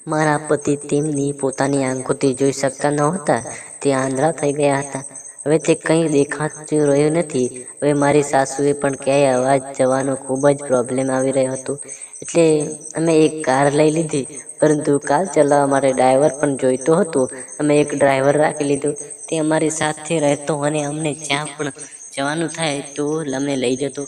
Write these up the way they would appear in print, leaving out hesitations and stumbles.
મારા પતિ તેમની પોતાની આંખોથી જોઈ શકતા નહોતા. તે આંધળા થઈ ગયા હતા. હવે તે કંઈ દેખાતું રહ્યું નથી. હવે મારી સાસુએ પણ ક્યાંય અવાજ જવાનો ખૂબ જ પ્રોબ્લેમ આવી રહ્યો હતો. એટલે અમે એક કાર લઈ લીધી, પરંતુ કાર ચલાવવા માટે ડ્રાઈવર પણ જોઈતો હતો. અમે એક ડ્રાઈવર રાખી લીધો. તે અમારી સાથે રહેતો અને અમને જ્યાં પણ જવાનું થાય તો અમને લઈ જતો.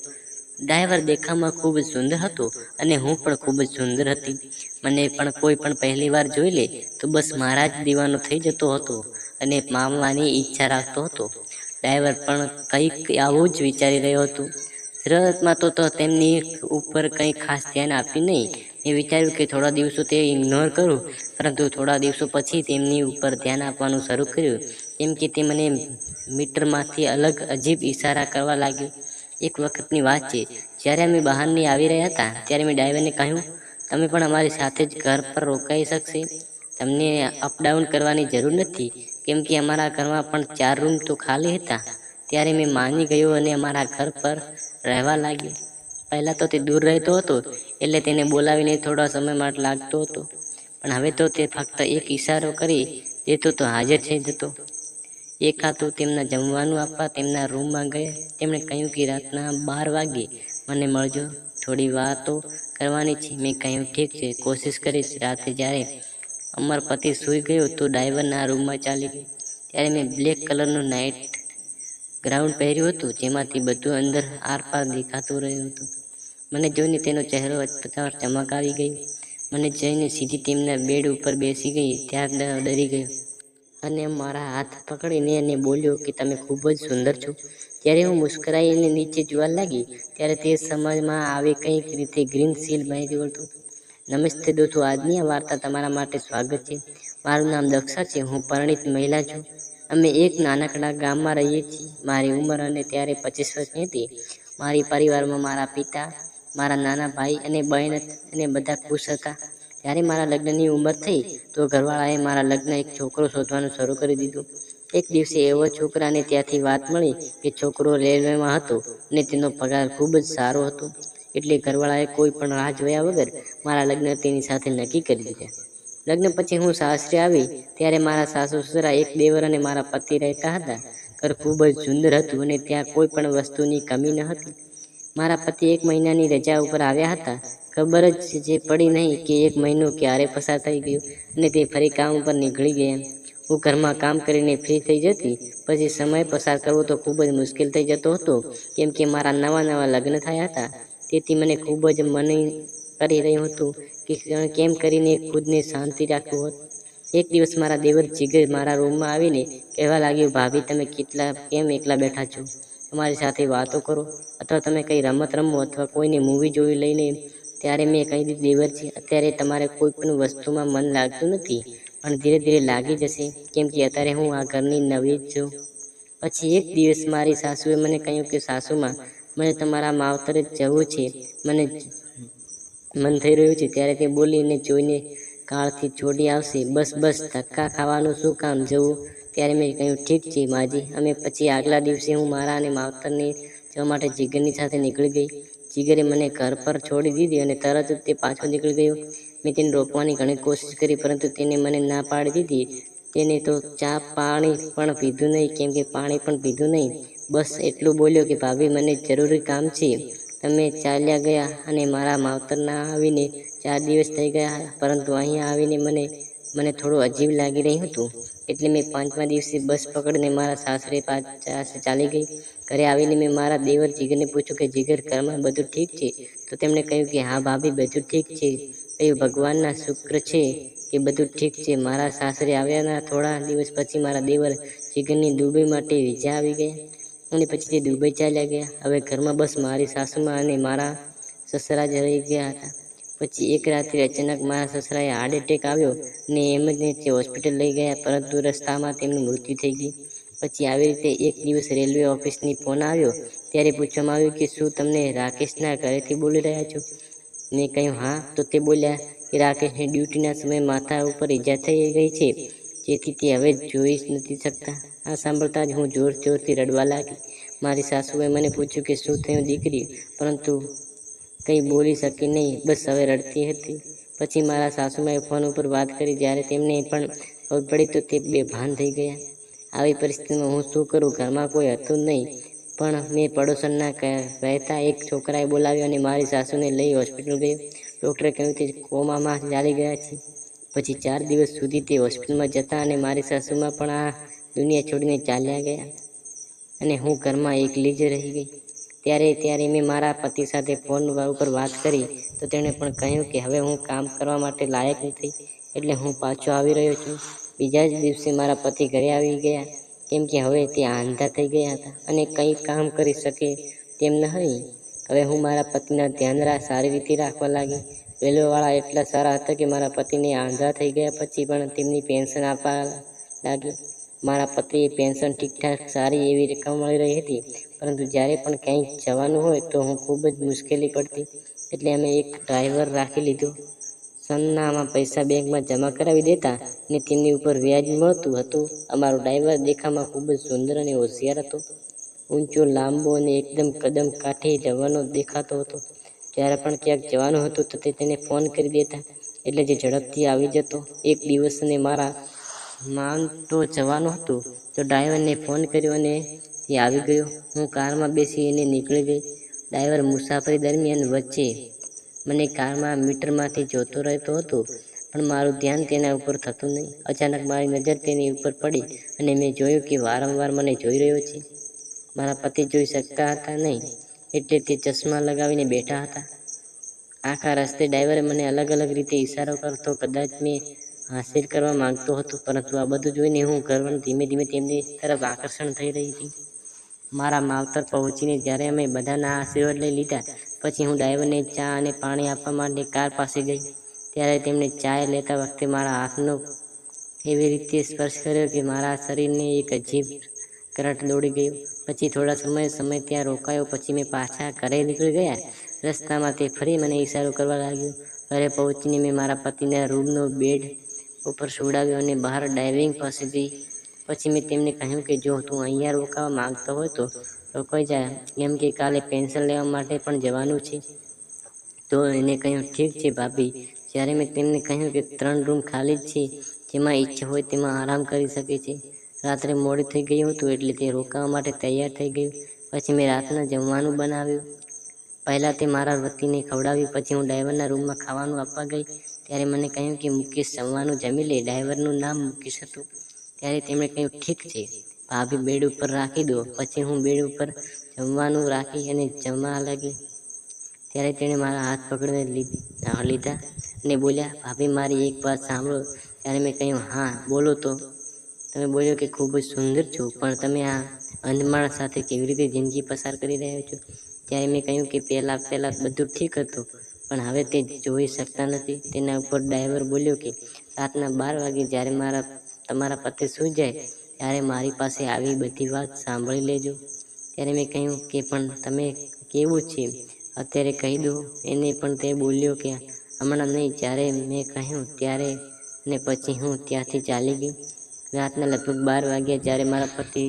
ડ્રાઈવર દેખાવમાં ખૂબ જ સુંદર હતો અને હું પણ ખૂબ જ સુંદર હતી. મને પણ કોઈ પણ પહેલી વાર જોઈ લે તો બસ મારા જ દીવાનો થઈ જતો હતો અને પામવાની ઈચ્છા રાખતો હતો. ડ્રાઈવર પણ કંઈક આવું જ વિચારી રહ્યો હતો. શરૂઆતમાં તો તેમની ઉપર કંઈ ખાસ ધ્યાન આપ્યું નહીં. મેં વિચાર્યું કે થોડા દિવસો તે ઇગ્નોર કરું, પરંતુ થોડા દિવસો પછી તેમની ઉપર ધ્યાન આપવાનું શરૂ કર્યું. કેમ કે તે મને મીટરમાંથી અલગ અજીબ ઇશારા કરવા લાગ્યો. એક વખતની વાત છે, જ્યારે અમે બહારની આવી રહ્યા હતા ત્યારે મેં ડ્રાઈવરને કહ્યું, તમે પણ અમારી સાથે જ ઘર પર રોકાઈ શકશે. તમને અપડાઉન કરવાની જરૂર નથી. કેમ કે અમારા ઘરમાં પણ 4 રૂમ તો ખાલી હતા. ત્યારે મેં માની ગયો અને અમારા ઘર પર રહેવા લાગ્યો. પહેલાં તો તે દૂર રહેતો હતો, એટલે તેને બોલાવીને થોડા સમય માટે લાગતો હતો. પણ હવે તો તે ફક્ત એક ઇશારો કરી દેતો તો હાજર થઈ જતો. એક હતું તેમના જમવાનું આપવા તેમના રૂમમાં ગયા. તેમણે કહ્યું કે રાતના 12 વાગ્યે મને મળજો, થોડી વાતો કરવાની છે. મેં કહ્યું ઠીક છે, કોશિશ કરીશ. રાતે જ્યારે અમર પતિ સૂઈ ગયો તો ડ્રાઈવરના રૂમમાં ચાલી ગઈ. ત્યારે મેં બ્લેક કલરનું નાઇટ ગ્રાઉન્ડ પહેર્યું હતું, જેમાંથી બધું અંદર આરપાર દેખાતું રહ્યું હતું. મને જોઈને તેનો ચહેરો પર ચમક આવી ગઈ. મને જોઈને સીધી તેમના બેડ ઉપર બેસી ગઈ. ત્યાં ડરી ગયો અને મારા હાથ પકડીને એને બોલ્યો કે તમે ખૂબ જ સુંદર છો. જ્યારે હું મુસ્કરાઈને નીચે જોવા લાગી ત્યારે તે સમજમાં આવે કંઈક રીતે ગ્રીન સીલ બની ગયું હતું. નમસ્તે દોસ્તો, આજની આ વાર્તા તમારા માટે સ્વાગત છે. મારું નામ દક્ષા છે. હું પરિણીત મહિલા છું. અમે એક નાનકડા ગામમાં રહીએ છીએ. મારી ઉંમર અને ત્યારે 25 વર્ષની હતી. મારી પરિવારમાં મારા પિતા, મારા નાના ભાઈ અને બહેન અને બધા ખુશ હતા. જ્યારે મારા લગ્નની ઉંમર થઈ તો ઘરવાળાએ મારા લગ્ન એક છોકરો શોધવાનું શરૂ કરી દીધું. એક દિવસે એવો છોકરાને ત્યાંથી વાત મળી કે છોકરો રેલવેમાં હતો અને તેનો પગાર ખૂબ જ સારો હતો. એટલે ઘરવાળાએ કોઈ પણ રાહ જોયા વગર મારા લગ્ન તેની સાથે નક્કી કરી દીધા. લગ્ન પછી હું સાસરે આવી ત્યારે મારા સાસુ સસરા, એક દેવર અને મારા પતિ રહેતા હતા. ઘર ખૂબ જ સુંદર હતું અને ત્યાં કોઈ પણ વસ્તુની કમી ન હતી. મારા પતિ 1 મહિનાની રજા ઉપર આવ્યા હતા. ખબર જ પડી નહીં કે 1 મહિનો ક્યારે પસાર થઈ ગયો અને તે ફરી કામ ઉપર નીકળી ગયા. હું ઘરમાં કામ કરીને ફ્રી થઈ જતી. પછી સમય પસાર કરવો તો ખૂબ જ મુશ્કેલ થઈ જતો હતો. કેમ કે મારા નવા લગ્ન થયા હતા. તેથી મને ખૂબ જ મન કરી રહ્યું હતું કે કેમ કરીને ખુદને શાંતિ રાખવું હોત. એક દિવસ મારા દેવર જીગર મારા રૂમમાં આવીને કહેવા લાગ્યો, ભાભી તમે કેમ એકલા બેઠા છો? તમારી સાથે વાતો કરો, અથવા તમે કંઈ રમત રમો, અથવા કોઈને મૂવી જોઈ લઈને. ત્યારે મેં કહી દીધું, દેવરજી, અત્યારે તમારે કોઈ પણ વસ્તુમાં મન લાગતું નથી, પણ ધીરે ધીરે લાગી જશે. કેમ કે અત્યારે હું આ ઘરની નવી જ છું. પછી એક દિવસ મારી સાસુએ મને કહ્યું કે સાસુમાં, મને તમારા માવતરે જવું છે, મને મન થઈ રહ્યું છે. ત્યારે તે બોલીને જોઈને કાળથી છોડી આવશે. બસ ધક્કા ખાવાનું શું કામ જવું? ત્યારે મેં કહ્યું ઠીક છે માજી. અમે પછી આગલા દિવસે હું મારા અને માવતરને જવા માટે જીગરની સાથે નીકળી ગઈ. જીગરે મને ઘર પર છોડી દીધી અને તરત જ તે પાછો નીકળી ગયો. મેં તેને રોકવાની ઘણી કોશિશ કરી, પરંતુ તેને મને ના પાડી દીધી. તેને તો ચા પાણી પણ પીધું નહીં. કેમ કે પાણી પણ પીધું નહીં. બસ એટલું બોલ્યો કે ભાભી મને જરૂરી કામ છે. તમે ચાલ્યા ગયા અને મારા માવતરના આવીને 4 દિવસ થઈ ગયા, પરંતુ અહીંયા આવીને મને થોડું અજીબ લાગી રહ્યું હતું. એટલે મેં 5મા દિવસે બસ પકડીને મારા સાસરે ચાલી ગઈ. ઘરે આવીને મેં મારા દેવર જીગરને પૂછ્યું કે જીગર, ઘરમાં બધું ઠીક છે? તો તેમણે કહ્યું કે હા ભાભી, બધું ઠીક છે. કહ્યું ભગવાનના શુક્ર છે કે બધું ઠીક છે. મારા સાસરે આવ્યાના થોડા દિવસ પછી મારા દેવર જીગરની દુબઈ માટે વિઝા આવી ગયા અને પછી તે દુબઈ ચાલ્યા ગયા. હવે ઘરમાં બસ મારી સાસુમાં અને મારા સસરા જ રહી ગયા હતા. પછી એક રાત્રે અચાનક મારા સસરાએ હાર્ટ એટેક આવ્યો અને એમર્જન્સી હોસ્પિટલ લઈ ગયા, પરંતુ રસ્તામાં તેમનું મૃત્યુ થઈ ગયું. પછી આવી રીતે એક દિવસ રેલવે ઓફિસની ફોન આવ્યો. ત્યારે પૂછવામાં આવ્યું કે શું તમને રાકેશના ઘરેથી બોલી રહ્યા છો? મેં કહ્યું હા. તો તે બોલ્યા કે રાકેશની ડ્યુટીના સમયે માથા ઉપર ઈજા થઈ ગઈ છે, જેથી તે હવે જોઈ નથી શકતા. આ સાંભળતા જ હું જોરથી રડવા લાગી. મારી સાસુએ મને પૂછ્યું કે શું થયું દીકરી, પરંતુ કંઈ બોલી શકી નહીં. બસ હવે રડતી હતી. પછી મારા સાસુમાએ ફોન ઉપર વાત કરી. જ્યારે તેમને પણ ખબર પડી તો તે બેભાન થઈ ગયા. આવી પરિસ્થિતિમાં હું શું કરું? ઘરમાં કોઈ હતું નહીં, પણ મેં પડોશના રહેતા એક છોકરાએ બોલાવ્યો અને મારી સાસુને લઈ હોસ્પિટલ ગયો. ડૉક્ટરે કહ્યું તે કોમામાં ચાલી ગયા છે. પછી 4 દિવસ સુધી તે હોસ્પિટલમાં જતા અને મારી સાસુમાં પણ આ દુનિયા છોડીને ચાલ્યા ગયા અને હું ઘરમાં એકલી જ રહી ગઈ. ત્યારે મેં મારા પતિ સાથે ફોન ઉપર વાત કરી તો તેણે પણ કહ્યું કે હવે હું કામ કરવા માટે લાયક નથી, એટલે હું પાછો આવી રહ્યો છું. બીજા જ દિવસે મારા પતિ ઘરે આવી ગયા, કેમ કે હવે તે આંધા થઈ ગયા હતા અને કંઈ કામ કરી શકે તેમ ન હતી. હવે હું મારા પતિના ધ્યાન સારી રીતે રાખવા લાગી. રેલવેવાળા એટલા સારા હતા કે મારા પતિને આંધા થઈ ગયા પછી પણ તેમની પેન્શન આપવા લાગી. મારા પતિએ પેન્શન ઠીકઠાક સારી એવી રકમ મળી રહી હતી, પરંતુ જ્યારે પણ ક્યાંય જવાનું હોય તો હું ખૂબ જ મુશ્કેલી પડતી. એટલે અમે એક ડ્રાઈવર રાખી લીધો. સન્નામાં પૈસા બેંકમાં જમા કરાવી દેતા અને તેમની ઉપર વ્યાજ મળતું હતું. અમારો ડ્રાઈવર દેખાવમાં ખૂબ જ સુંદર અને હોશિયાર હતો. ઊંચો, લાંબો અને એકદમ કદમ કાઠી જવાનો દેખાતો હતો. જ્યારે પણ ક્યાંક જવાનું હતું તો તે તેને ફોન કરી દેતા, એટલે જે ઝડપથી આવી જતો. એક દિવસ અને મારા માનતો જવાનું હતું તો ડ્રાઈવરને ફોન કર્યો અને તે આવી ગયો. હું કારમાં બેસીને નીકળી ગઈ. ડ્રાઈવર મુસાફરી દરમિયાન વચ્ચે મને કારમાં મીટરમાંથી જોતો રહેતો હતો, પણ મારું ધ્યાન તેના ઉપર થતું નહીં. અચાનક મારી નજર તેની ઉપર પડી અને મેં જોયું કે વારંવાર મને જોઈ રહ્યો છે. મારા પતિ જોઈ શકતા હતા નહીં, એટલે તે ચશ્મા લગાવીને બેઠા હતા. આખા રસ્તે ડ્રાઈવરે મને અલગ અલગ રીતે ઇશારો કરતો. કદાચ મેં હાસિલ કરવા માંગતો હતો, પરંતુ આ બધું જોઈને હું ઘરમાં ધીમે ધીમે તેમની તરફ આકર્ષણ થઈ રહી હતી. મારા માવતર પહોંચીને જ્યારે અમે બધાના આશીર્વાદ લઈ લીધા પછી હું ડ્રાઈવરને ચા અને પાણી આપવા માટે કાર પાસે ગઈ. ત્યારે તેમણે ચા લેતા વખતે મારા હાથનો એવી રીતે સ્પર્શ કર્યો કે મારા શરીરને એક અજીબ કરંટ દોડી ગયો. પછી થોડા સમય ત્યાં રોકાયો. પછી મેં પાછા ઘરે નીકળી ગયા. રસ્તામાં તે ફરી મને ઇશારો કરવા લાગ્યો. ઘરે પહોંચીને મેં મારા પતિના રૂમનો બેડ ઉપર સુવડાવ્યો અને બહાર ડ્રાઇવિંગ પાસે ગઈ. પછી મેં તેમને કહ્યું કે જો તું અહીંયા રોકાવા માંગતો હોય તો રોકાઈ જા, કેમ કે કાલે પેન્શન લેવા માટે પણ જવાનું છે. તો એને કહ્યું ઠીક છે ભાભી. જ્યારે મેં તેમને કહ્યું કે 3 રૂમ ખાલી જ છે, જેમાં ઈચ્છા હોય તેમાં આરામ કરી શકે છે. રાત્રે મોડું થઈ ગયું હતું એટલે તે રોકાવા માટે તૈયાર થઈ ગયું. પછી મેં રાતના જમવાનું બનાવ્યું. પહેલાં તે મારા વતીને ખવડાવ્યું. પછી હું ડ્રાઈવરના રૂમમાં ખાવાનું આપવા ગઈ ત્યારે મને કહ્યું કે મુકેશ જમવાનું જમી લે. ડ્રાઈવરનું નામ મુકેશ હતું. ત્યારે તેમણે કહ્યું ઠીક છે ભાભી, બેડ ઉપર રાખી દો. પછી હું બેડ ઉપર જમવાનું રાખી અને જમવા લાગી. ત્યારે તેણે મારા હાથ પકડીને લીધા અને બોલ્યા, ભાભી મારી એક વાત સાંભળો. ત્યારે મેં કહ્યું હા બોલો. તો તમે બોલ્યો કે ખૂબ જ સુંદર છો, પણ તમે આ અંધ માણસ સાથે કેવી રીતે જિંદગી પસાર કરી રહ્યા છો? ત્યારે મેં કહ્યું કે પહેલાં બધું ઠીક હતું, પણ હવે તે જોઈ શકતા નથી. તેના ઉપર ડ્રાઈવર બોલ્યો કે રાતના 12 વાગે જ્યારે તમારા પતિ સૂઈ જાય ત્યારે મારી પાસે આવી બધી વાત સાંભળી લેજો. ત્યારે મેં કહ્યું કે પણ તમે કેવું છે અત્યારે કહી દો એને. પણ તે બોલ્યો કે હમણાં નહીં. જ્યારે મેં કહ્યું ત્યારે ને પછી હું ત્યાંથી ચાલી ગઈ. રાતના લગભગ 12 વાગ્યા જ્યારે મારા પતિ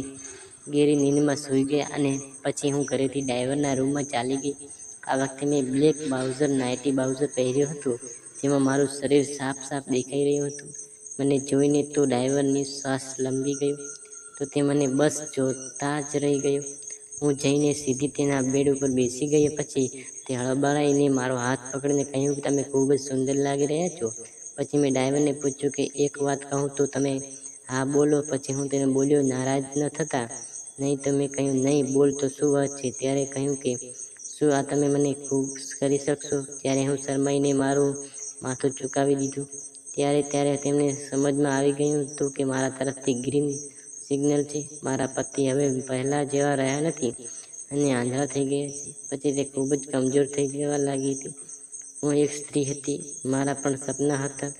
ગેરી નીંદમાં સૂઈ ગયા અને પછી હું ઘરેથી ડ્રાઈવરના રૂમમાં ચાલી ગઈ. આ વખતે મેં બ્લેક નાઇટી બ્લાઉઝર પહેર્યું હતું, જેમાં મારું શરીર સાફ દેખાઈ રહ્યું હતું. મને જોઈને તો ડ્રાઈવરની શ્વાસ લંબી ગયો તો તે મને બસ જોતા જ રહી ગયો. હું જઈને સીધી તેના બેડ ઉપર બેસી ગઈ. પછી તે હળબળાઈને મારો હાથ પકડીને કહ્યું કે તમે ખૂબ જ સુંદર લાગી રહ્યા છો. પછી મેં ડ્રાઈવરને પૂછ્યું કે એક વાત કહું તો તમે હા બોલો. પછી હું તેને બોલ્યો નારાજ ન થતા નહીં. તો મેં કહ્યું નહીં બોલ તો શું વાત છે? ત્યારે કહ્યું કે શું આ તમે મને ખુશ કરી શકશો? ત્યારે હું શરમાઈને મારું માથું ઝુકાવી દીધું. ત્યારે તેમને સમજમાં આવી ગયું હતું કે મારા તરફથી ગ્રીન સિગ્નલ છે. મારા પતિ હવે પહેલા જેવા રહ્યા નથી અને આંધળા થઈ ગયા છે. પછી તે ખૂબ જ કમજોર થઈ જવા લાગી હતી. હું એક સ્ત્રી હતી. મારા પણ સપના હતા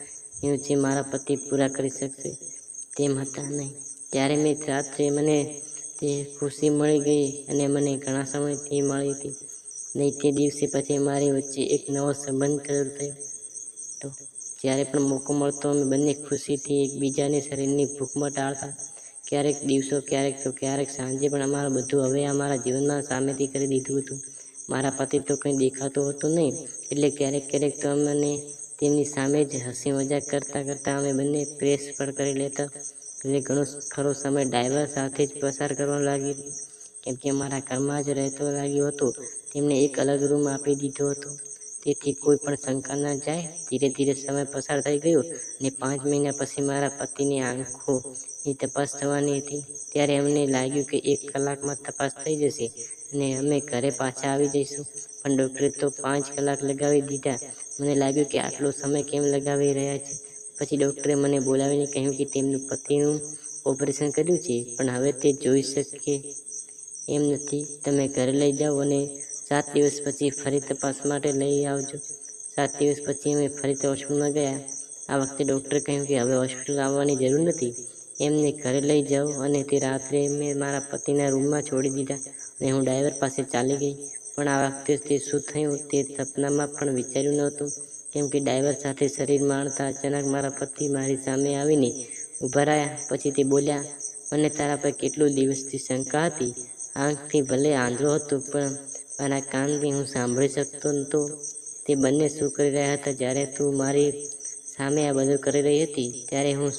એવું જે મારા પતિ પૂરા કરી શકશે તેમ હતા નહીં. ત્યારે મેં રાત્રે મને તે ખુશી મળી ગઈ અને મને ઘણા સમયથી મળી હતી નહીં. તે દિવસે પછી મારી વચ્ચે એક નવો સંબંધ શરૂ થયો હતો. જ્યારે પણ મોકો મળતો અમે બંને ખુશીથી એકબીજાને શરીરની ભૂખ મટાડતા. ક્યારેક દિવસો, ક્યારેક સાંજે, પણ અમારું બધું હવે અમારા જીવનમાં સામેથી કરી દીધું હતું. મારા પતિ તો કંઈ દેખાતો હતો નહીં, એટલે ક્યારેક તો અમને તેમની સામે જ હસી મજાક કરતાં અમે બંને પ્રેસ પણ કરી લેતા. એટલે ઘણો ખરો સમય ડ્રાઈવર સાથે જ પસાર કરવા લાગી, કેમ કે મારા ઘરમાં જ રહેતો લાગ્યો હતો. તેમને એક અલગ રૂમ આપી દીધો હતો, તેથી કોઈ પણ શંકા ન જાય. ધીરે ધીરે સમય પસાર થઈ ગયો અને 5 મહિના પછી મારા પતિની આંખોની તપાસ થવાની હતી. ત્યારે અમને લાગ્યું કે 1 કલાકમાં તપાસ થઈ જશે અને અમે ઘરે પાછા આવી જઈશું. પણ ડૉક્ટરે તો 5 કલાક લગાવી દીધા. મને લાગ્યું કે આટલો સમય કેમ લગાવી રહ્યા છે. પછી ડૉક્ટરે મને બોલાવીને કહ્યું કે તેમનું પતિનું ઓપરેશન કર્યું છે, પણ હવે તે જોઈ શકે એમ નથી. તમે ઘરે લઈ જાઓ અને 7 દિવસ પછી ફરી તપાસ માટે લઈ આવજો. 7 દિવસ પછી અમે ફરીથી હોસ્પિટલમાં ગયા. આ વખતે ડૉક્ટરે કહ્યું કે હવે હોસ્પિટલ આવવાની જરૂર નથી, એમને ઘરે લઈ જાઓ. અને તે રાત્રે મેં મારા પતિના રૂમમાં છોડી દીધા અને હું ડ્રાઈવર પાસે ચાલી ગઈ. પણ આ વખતે તે શું થયું તે સપનામાં પણ વિચાર્યું નહોતું, કેમ કે ડ્રાઈવર સાથે શરીર માણતા અચાનક મારા પતિ મારી સામે આવીને ઊભા રહ્યા. પછી તે બોલ્યા, મને તારા પર કેટલું દિવસથી શંકા હતી. આંખથી ભલે આંધળો હતો, પણ મારા કાનથી હું સાંભળી શકતો હતો. તે બંને શું કરી રહ્યા હતા. જ્યારે તું મારી સામે આ બધું કરી રહી હતી, ત્યારે હું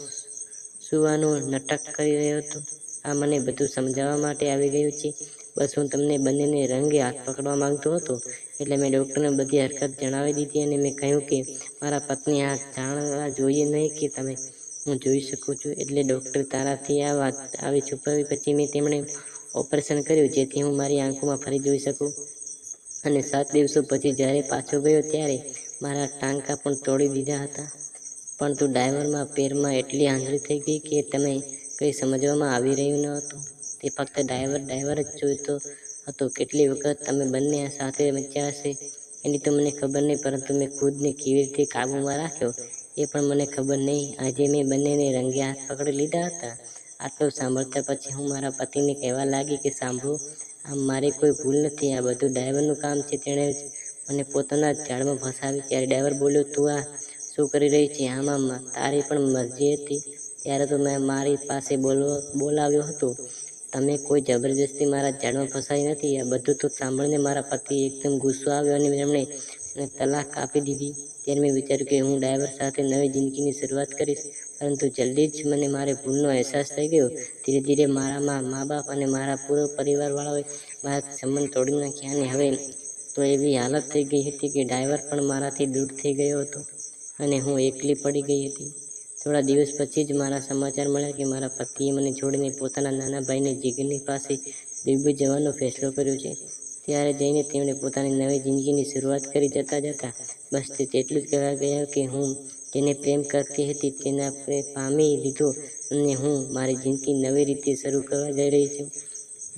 સુવાનું નાટક કરી રહ્યો હતો. આ મને બધું સમજાવવા માટે આવી ગયું છે. બસ હું તમને બંનેને રંગે હાથ પકડવા માંગતો હતો. એટલે મેં ડૉક્ટરને બધી હરકત જણાવી દીધી અને મેં કહ્યું કે મારા પત્ની આ જાણવા જોઈએ નહીં કે તમે હું જોઈ શકું છું. એટલે ડૉક્ટરે તારાથી આ વાત આવી છુપાવી. પછી મેં તેમણે ઓપરેશન કર્યું, જેથી હું મારી આંખોમાં ફરી જોઈ શકું. અને 7 દિવસો પછી જ્યારે પાછો ગયો, ત્યારે મારા ટાંકા પણ તોડી દીધા હતા. પણ તું ડ્રાઈવરમાં પેરમાં એટલી આંધળી થઈ ગઈ કે તમે કંઈ સમજવામાં આવી રહ્યું ન હતું. તે ફક્ત ડ્રાઈવર જ જોઈતો હતો. કેટલી વખત તમે બંને સાથે મચ્યા હશે એની તો મને ખબર નહીં, પરંતુ મેં ખુદને કેવી રીતે કાબૂમાં રાખ્યો એ પણ મને ખબર નહીં. આજે મેં બંનેને રંગે હાથ પકડી લીધા હતા. આટલું સાંભળતા પછી હું મારા પતિને કહેવા લાગી કે સાંભળો, આ મારી કોઈ ભૂલ નથી. આ બધું ડ્રાઈવરનું કામ છે. તેણે જ મને પોતાના જાળમાં ફસાવી. ત્યારે ડ્રાઈવર બોલ્યો, તું આ શું કરી રહી છે? આમાં તારી પણ મરજી હતી. ત્યારે તો મેં મારી પાસે બોલાવ્યો હતો. તમે કોઈ જબરજસ્તી મારા જાળમાં ફસાઈ નથી. આ બધું તો સાંભળીને મારા પતિ એકદમ ગુસ્સો આવ્યો અને તેમણે મને તલાક આપી દીધી. ત્યારે મેં વિચાર્યું કે હું ડ્રાઈવર સાથે નવી જિંદગીની શરૂઆત કરીશ, પરંતુ જલ્દી જ મને મારી ભૂલનો અહેસાસ થઈ ગયો. ધીરે ધીરે મારા મા બાપ અને મારા પૂરો પરિવારવાળાઓએ મારા સંબંધ તોડી નાખ્યા અને હવે તો એવી હાલત થઈ ગઈ હતી કે ડ્રાઈવર પણ મારાથી દૂર થઈ ગયો હતો અને હું એકલી પડી ગઈ હતી. થોડા દિવસ પછી જ મારા સમાચાર મળ્યા કે મારા પતિએ મને છોડીને પોતાના નાના ભાઈને જીગરની પાસે દુબઈ જવાનો ફેસલો કર્યો છે. ત્યારે જઈને તેમણે પોતાની નવી જિંદગીની શરૂઆત કરી. જતાં બસ તે તેટલું જ કહેવા ગયા કે હું જેને પ્રેમ કરતી હતી તેના પામી લીધો અને હું મારી જિંદગી નવી રીતે શરૂ કરવા જઈ રહી છું.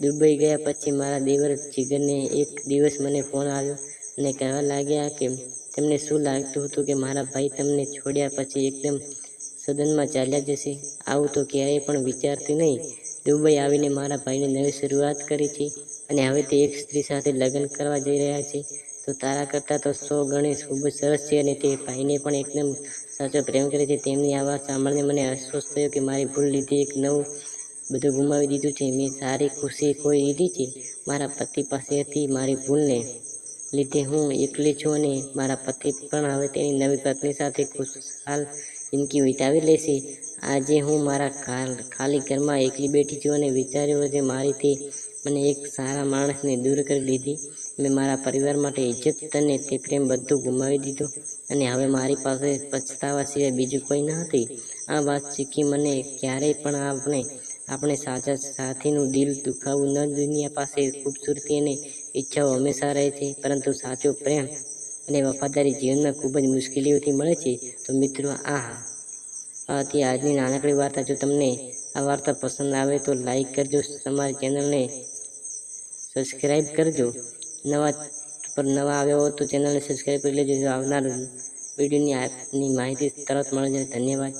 દુબઈ ગયા પછી મારા દેવર જીગરને એક દિવસ મને ફોન આવ્યો અને કહેવા લાગ્યા કે તેમને શું લાગતું હતું કે મારા ભાઈ તમને છોડ્યા પછી એકદમ સદનમાં ચાલ્યા જશે. આવું તો ક્યારેય પણ વિચારતી નહીં. દુબઈ આવીને મારા ભાઈને નવી શરૂઆત કરી છે અને હવે તે એક સ્ત્રી સાથે લગ્ન કરવા જઈ રહ્યા છે. તો તારા કરતાં તો 100 ગણી ખૂબ જ સરસ છે અને તે ભાઈને પણ એકદમ સાચો પ્રેમ કરે છે. તેમની આ વાત સાંભળીને મને અફસોસ થયો કે મારી ભૂલ લીધે એક નવું બધું ગુમાવી દીધું છે. મેં સારી ખુશી ખોઈ દીધી છે. મારા પતિ પાસે હતી. મારી ભૂલને લીધે હું એકલી છું અને મારા પતિ પણ હવે તેની નવી પત્ની સાથે ખુશહાલ જિંદગી વિતાવી લેશે. આજે હું મારા ખાલી ઘરમાં એકલી બેઠી છું અને વિચાર્યું કે મારીથી મને એક સારા માણસને દૂર કરી દીધી. મેં મારા પરિવાર માટે ઇજ્જત અને તે પ્રેમ બધું ગુમાવી દીધો અને હવે મારી પાસે પછતાવા સિવાય બીજું કોઈ ન હતી. આ વાત શીખી મને ક્યારેય પણ આપણે સાચા સાથીનું દિલ દુખાવવું ન. દુનિયા પાસે ખૂબસૂરતી અને ઈચ્છાઓ હંમેશા રહે છે, પરંતુ સાચો પ્રેમ અને વફાદારી જીવનમાં ખૂબ જ મુશ્કેલીઓથી મળે છે. તો મિત્રો, આ હતી આજની નાનકડી વાર્તા. જો તમને આ વાર્તા પસંદ આવે તો લાઈક કરજો, તમારી ચેનલને સબસ્ક્રાઈબ કરજો. નવા આવ્યા હો તો ચેનલને સબસ્ક્રાઈબ કરી લેજો. આવનાર વિડીયોની માહિતી તરત મળે છે. ધન્યવાદ.